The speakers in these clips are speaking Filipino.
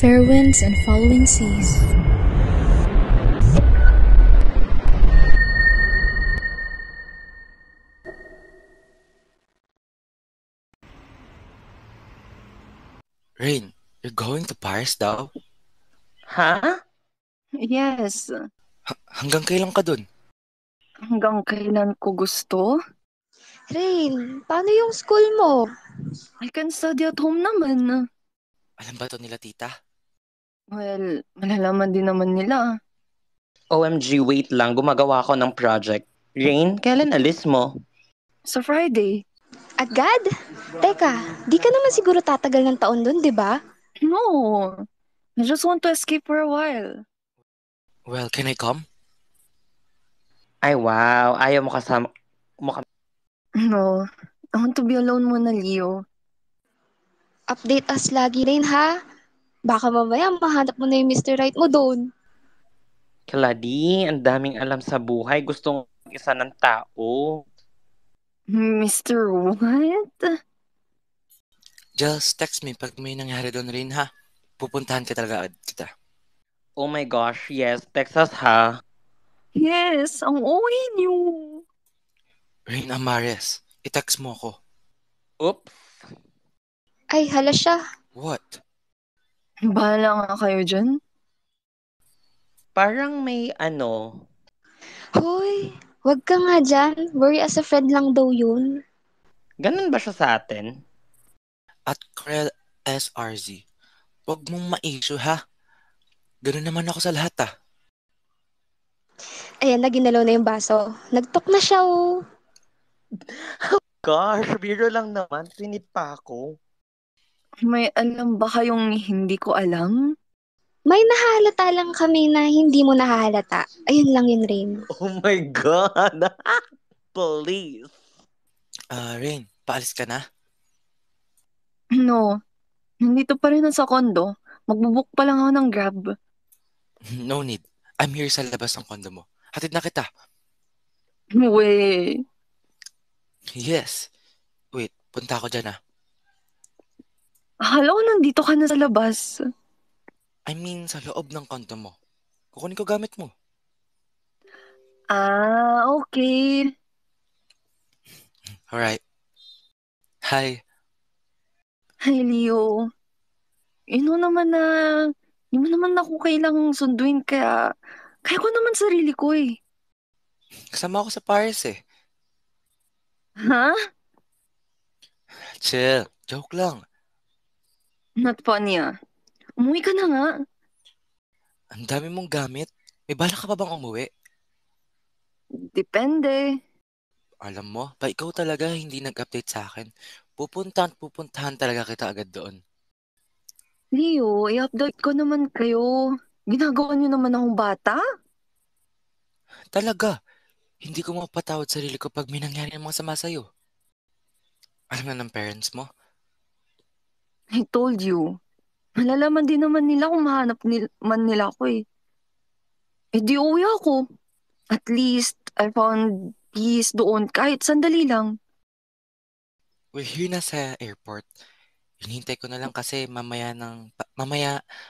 fair winds and following seas. Rain, you're going to Paris daw? Ha? Yes. Hanggang kailan ka dun? Hanggang kailan ko gusto? Rain, paano yung school mo? I can study at home naman. Alam ba to nila tita? Well, malalaman din naman nila. OMG, wait lang. Gumagawa ako ng project. Rain, kailan alis mo? Sa Friday. Agad? Teka, di ka naman siguro tatagal ng taon dun, di ba? No. I just want to escape for a while. Well, can I come? Ay, wow. Ayaw mo kasama mo kami. No. I want to be alone muna, Leo. Update us lagi, Rain, ha? Baka mamaya mahanap mo na yung Mr. Right mo doon. Clady, ang daming alam sa buhay. Gustong isa ng tao. Mr. What? Just text me pag may nangyari doon, Rain, ha? Pupuntahan ka talaga kita. Oh my gosh, yes. Texas ha. Yes, ang OA niyo. Rain Amares, i-text mo ako. Oops. Ay, hala siya. What? Bahala nga kayo dyan. Parang may ano. Hoy, wag ka nga dyan. Worry as a friend lang daw yun. Ganun ba siya sa atin? At Krell SRZ, huwag mong ma-issue, ha? Ganun naman ako sa lahat, ah. Ayan, naginalaw na yung baso. Nagtok na siya, oh. Gosh, biro lang naman. Sinip pa ako. May alam ba kayong hindi ko alam? May nahahalata lang kami na hindi mo nahahalata. Ayun lang yun, Rain. Oh my God. Please. Rain, paalis ka na? No. Nandito pa rin sa kondo. Magbubuk pa lang ako ng Grab. No need. I'm here sa labas ng kondo mo. Hatid na kita. Wait. Yes. Wait, punta ako dyan, ah. Akala ko nandito ka na sa labas. I mean, sa loob ng kondo mo. Kukunin ko gamit mo. Ah, okay. Alright. Hi. Hi, Leo. Ino naman na, hindi mo naman ako kailangang sunduin kaya ko naman sarili ko eh. Kasama ako sa Paris, eh. Ha? Chill. Joke lang. Not funny ah. Umuwi ka na nga. Ang dami mong gamit. May bala ka pa bang umuwi? Depende. Alam mo, pa ikaw talaga hindi nag-update sa akin. Pupuntahan talaga kita agad doon. Leo, i-update ko naman kayo. Ginagawa niyo naman akong bata? Talaga, hindi ko mapatawad sarili ko pag may nangyari ng mga sama sa'yo. Alam na ng parents mo? I told you. Malalaman din naman nila kung man nila ako eh. Eh di uwi ako. At least, I found peace doon kahit sandali lang. We're here na sa airport. Hinihintay ko na lang kasi mamaya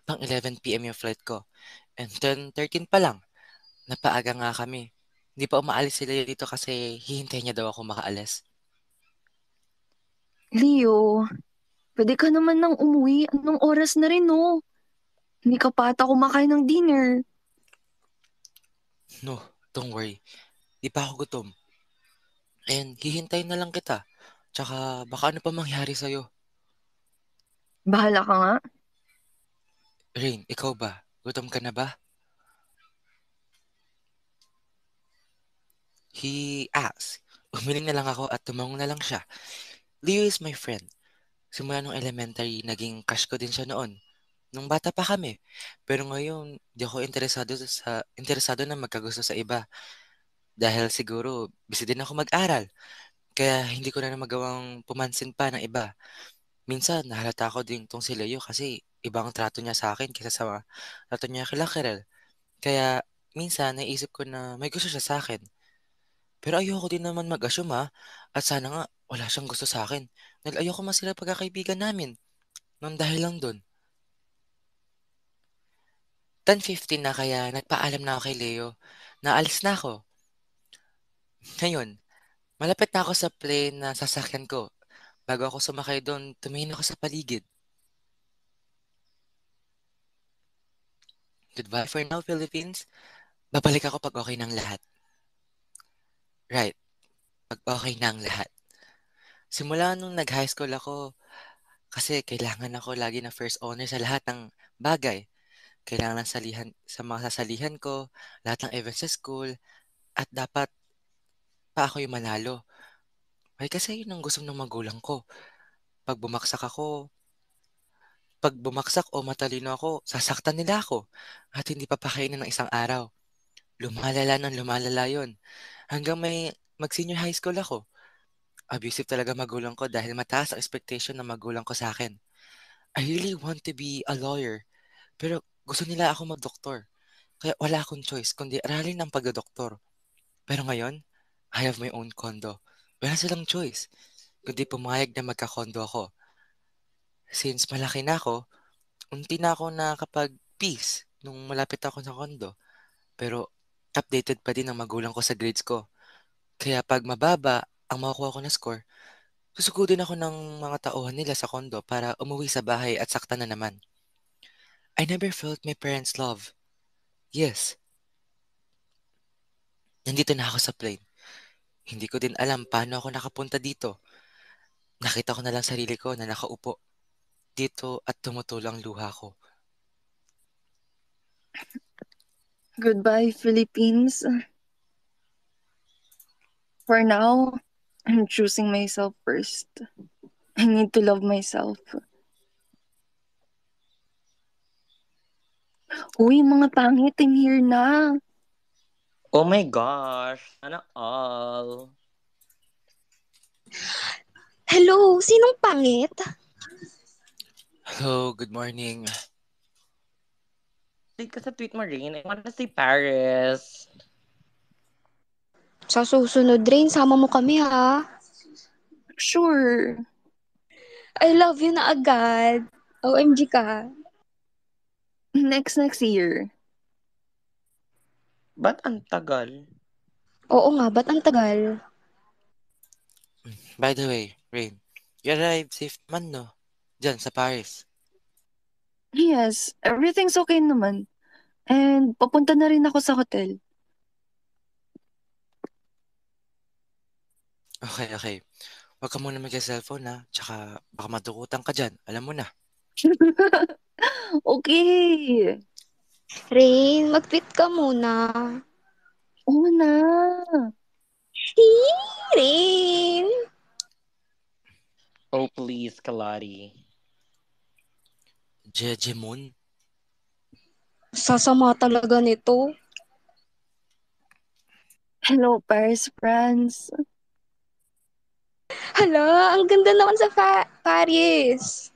pang 11 p.m. yung flight ko. And 10:13 pa lang. Napaaga nga kami. Hindi pa umaalis sila dito kasi hihintay niya daw ako makaalis. Leo, pwede ka naman nang umuwi. Anong oras na rin no? Hindi ka pa ata kumakain ng dinner. No, don't worry. Di pa ako gutom. And hihintay na lang kita. Tsaka baka ano pa mangyari sa'yo. Bahala ka nga. Rain, ikaw ba? Gutom ka na ba? He asked. Umiling na lang ako at tumawag na lang siya. Leo is my friend. Simula nung elementary, naging crush ko din siya noon. Nung bata pa kami. Pero ngayon, di ako interesado na magkagusto sa iba. Dahil siguro, busy din ako mag-aral. Kaya hindi ko na magawang pumansin pa ng iba. Minsan, nahalata ko din tong si Leo kasi ibang trato niya sa akin kaysa sa trato niya kila Kirel. Kaya, minsan, naisip ko na may gusto siya sa akin. Pero ayoko din naman mag-assume ha. At sana nga, wala siyang gusto sa akin. Dahil ayoko masira pagkakaibigan namin. Nang dahil lang dun. 10:15 na kaya nagpaalam na ako kay Leo na alis na ako. Ngayon, malapit na ako sa plane na sasakyan ko. Bago ako sumakay doon, tumingin ako sa paligid. Goodbye for now, Philippines. Babalik ako pag okay ng lahat. Right, pag okay na ang lahat. Simula nung nag-high school ako, kasi kailangan ako lagi na first honor sa lahat ng bagay. Kailangan ng salihan, sa mga sasalihan ko, lahat ng events sa school, at dapat pa ako yung manalo. Ay kasi yun ang gusto ng magulang ko. Pag bumaksak ako, pag bumaksak o matalino ako, sasaktan nila ako at hindi papakainin ng isang araw. Lumalala ng lumalala yun. Hanggang may mag-senior high school ako. Abusive talaga magulang ko dahil mataas ang expectation ng magulang ko sa akin. I really want to be a lawyer, pero gusto nila ako mag-doktor. Kaya wala akong choice kundi aralin ang pagdodoktor. Pero ngayon, I have my own condo. Wala silang choice kundi pumayag na magka-condo ako. Since malaki na ako, unti na ako nakakapag-peace nung malapit ako sa condo. Pero updated pa din ang magulang ko sa grades ko. Kaya pag mababa ang makukuha ko na score, susugudin ako ng mga tauhan nila sa condo para umuwi sa bahay at sakta na naman. I never felt my parents' love. Yes, nandito na ako sa plane. Hindi ko din alam paano ako nakapunta dito. Nakita ko na lang sarili ko na nakaupo dito at tumutulang luha ko. Goodbye, Philippines. For now, I'm choosing myself first. I need to love myself. Uy, mga pangit, I'm here na. Oh my gosh, sana all. Hello, sinong pangit? Hello, good morning. Date ka sa tweet mo, Rain. I wanna say Paris. Sa susunod, Rain, sama mo kami ha. Sure. I love you na agad. OMG ka. Next year. Ba't ang tagal? Oo nga, ba't ang tagal? By the way, Rain, you arrived safe naman, no? Diyan, sa Paris. Yes, everything's okay naman. And papunta na rin ako sa hotel. Okay. Huwag ka muna mag-cellphone, ha? Tsaka baka matukutan ka dyan. Alam mo na. Okay. Rain, mag-tweet ka muna. Oo na. Rain! Oh, please, Kalari. Jejemon? Sasama talaga nito. Hello, Paris, France. Hala, ang ganda naman sa Paris.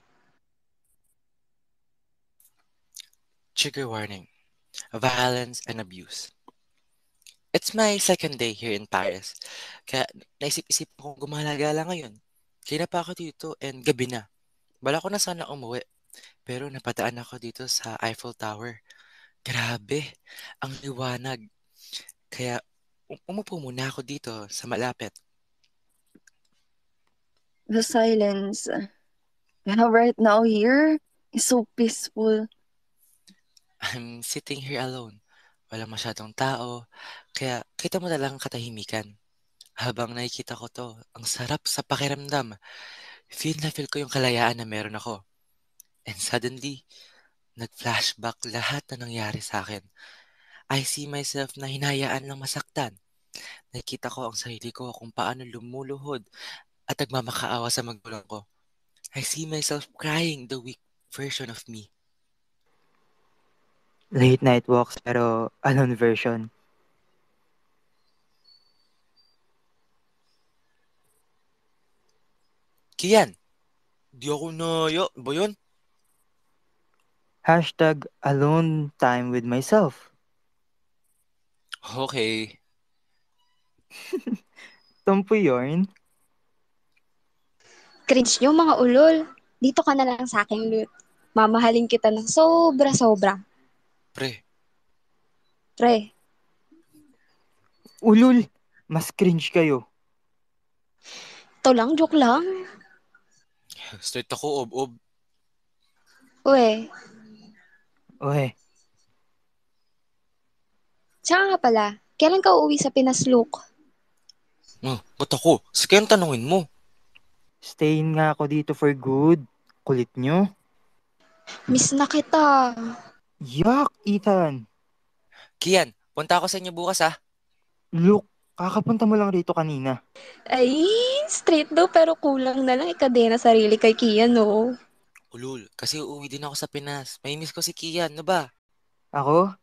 Trigger warning. Violence and abuse. It's my second day here in Paris. Kaya naisip-isip akong gumala-gala ngayon. Kaya pa ako dito and gabi na. Bala ko na sana umuwi. Pero napadaan ako dito sa Eiffel Tower. Grabe, ang liwanag. Kaya umupo muna ako dito sa malapit. The silence. Right now here is so peaceful. I'm sitting here alone. Wala masyadong tao. Kaya kita mo na lang ang katahimikan. Habang nakikita ko to, ang sarap sa pakiramdam. Feel na feel ko yung kalayaan na meron ako. And suddenly, nag-flashback lahat na nangyari sa akin. I see myself na hinayaan lang masaktan. Nakita ko ang sarili ko kung paano lumuluhod at nagmamakaawa sa magulang ko. I see myself crying the weak version of me. Late night walks pero alone version. Kian, di ako naya. Ba yun? Hashtag alone time with myself. Okay. Tumpo yarn. Cringe nyo mga ulol. Dito ka na lang sa akin, Lut. Mamahalin kita ng sobra-sobra. Pre, Pre, Ulul, mas cringe kayo. to lang, joke lang. straight ako, ob-ob. Uwe, Ohe, tsaka nga pala, kailan ka uuwi sa Pinas, Luke? Ba't ako? Sige ang tanungin mo. stayin nga ako dito for good. Kulit nyo. Miss na kita. Yuck, Ethan. Kian, punta ako sa inyo bukas ah. Look, kakapunta mo lang rito kanina. Ay, straight daw pero kulang na lang ikadena sarili kay Kian, no? Ulul, kasi uuwi din ako sa Pinas. May miss ko si Kian, no ba? Ako,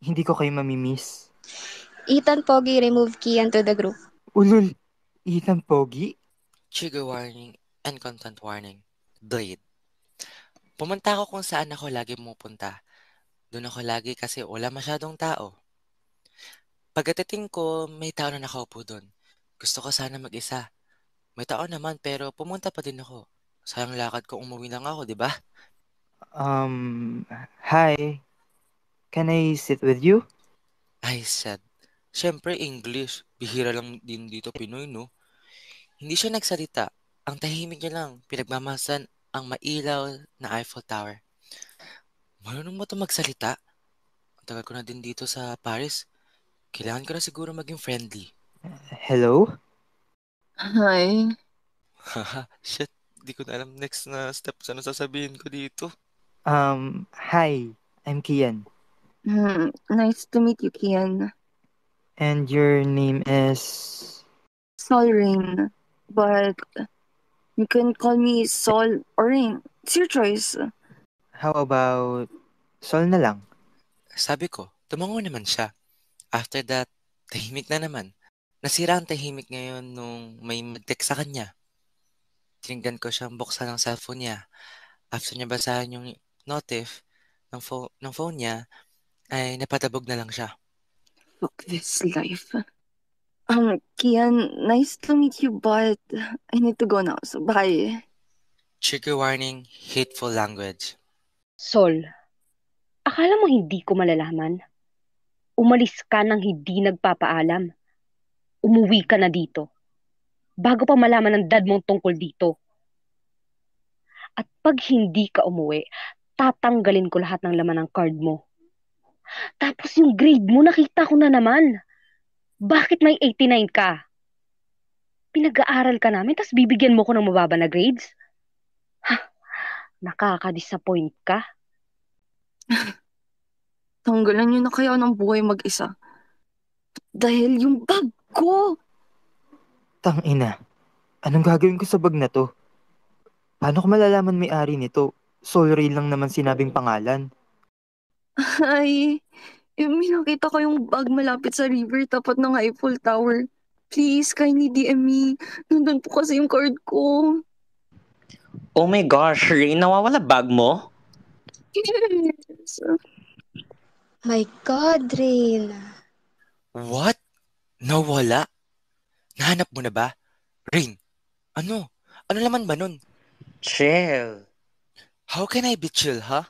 hindi ko kayo mamimiss. Ethan Pogi remove Kian to the group. Ulul, Ethan Pogi? Trigger warning and content warning. Blade. Pumunta ako kung saan ako lagi pumupunta. Doon ako lagi kasi wala masyadong tao. Pagdating ko, may tao na nakaupo doon. Gusto ko sana mag-isa. May tao naman pero pumunta pa din ako. Sayang lakad ko umuwi lang ako, di ba? Um, Hi. Can I sit with you? I said, syempre English. Bihira lang din dito Pinoy, no? Hindi siya nagsalita. Ang tahimik niya lang, pinagmamasan ang mailaw na Eiffel Tower. Marunong mo ito magsalita? Ang tagal ko na din dito sa Paris. Kailangan ko na siguro maging friendly. Hello? Hi. Haha, shit. Di ko na alam next na step sa ano sasabihin ko dito. Hi. I'm Kian. Nice to meet you, Kian. And your name is... Sol Rain. But you can call me Sol or Rain. It's your choice. How about... Sol na lang? Sabi ko, tumango naman siya. After that, tahimik na naman. Nasira ang tahimik ngayon nung may mag-text sa kanya. Tinignan ko siyang buksan ng cellphone niya. After niya basahin yung notif ng phone niya, ay napatabog na lang siya. Fuck this life. Kian, nice to meet you, but I need to go now, so bye. Trigger warning, hateful language. Sol, akala mo hindi ko malalaman? Umalis ka nang hindi nagpapaalam. Umuwi ka na dito. Bago pa malaman ng dad mong tungkol dito. At pag hindi ka umuwi, tatanggalin ko lahat ng laman ng card mo. Tapos yung grade mo, nakita ko na naman. Bakit may 89 ka? Pinag-aaral ka namin, tapos bibigyan mo ko ng mababa na grades? Ha, nakaka-disappoint ka. Tanggalan niyo na kaya ng buhay mag-isa. Dahil yung bag ko! Tangina. Anong gagawin ko sa bag na to? Paano ko malalaman may-ari nito? Sol Ray lang naman sinabing pangalan. Ay, may nakita ko yung bag malapit sa river tapat ng Eiffel Tower. Please, kindly DM me. Nandun po kasi yung card ko. Oh my gosh, Rain, nawawala bag mo? Yes. My God, Rain. What? Nawala? Nahanap mo na ba? Rain, ano? Ano naman ba nun? Chill. How can I be chill, ha?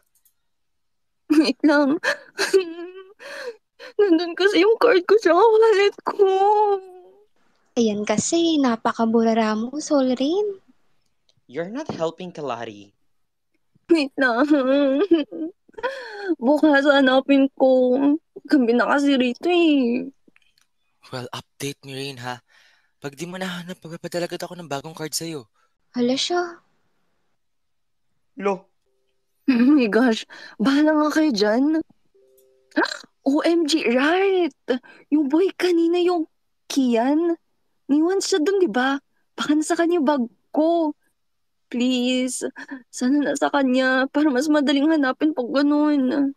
Wait lang. Nandun kasi yung card ko sa wallet ko. Ayan kasi, napakamura mo, Sol Rain. You're not helping Kalari. Wait lang. Bukas hanapin ko. Gabi na kasi rito eh. Well, update me Rain, ha? Pag di mo nahanap, magpapadala ako ng bagong card sa'yo. Hala siya. Lo, Oh my gosh. Bahala nga kayo dyan. OMG, right! Yung boy kanina yung Kian. Niwan siya dun, di ba? Baka nasa kanya yung bag ko. Please, sana nasa kanya para mas madaling hanapin pag ganun.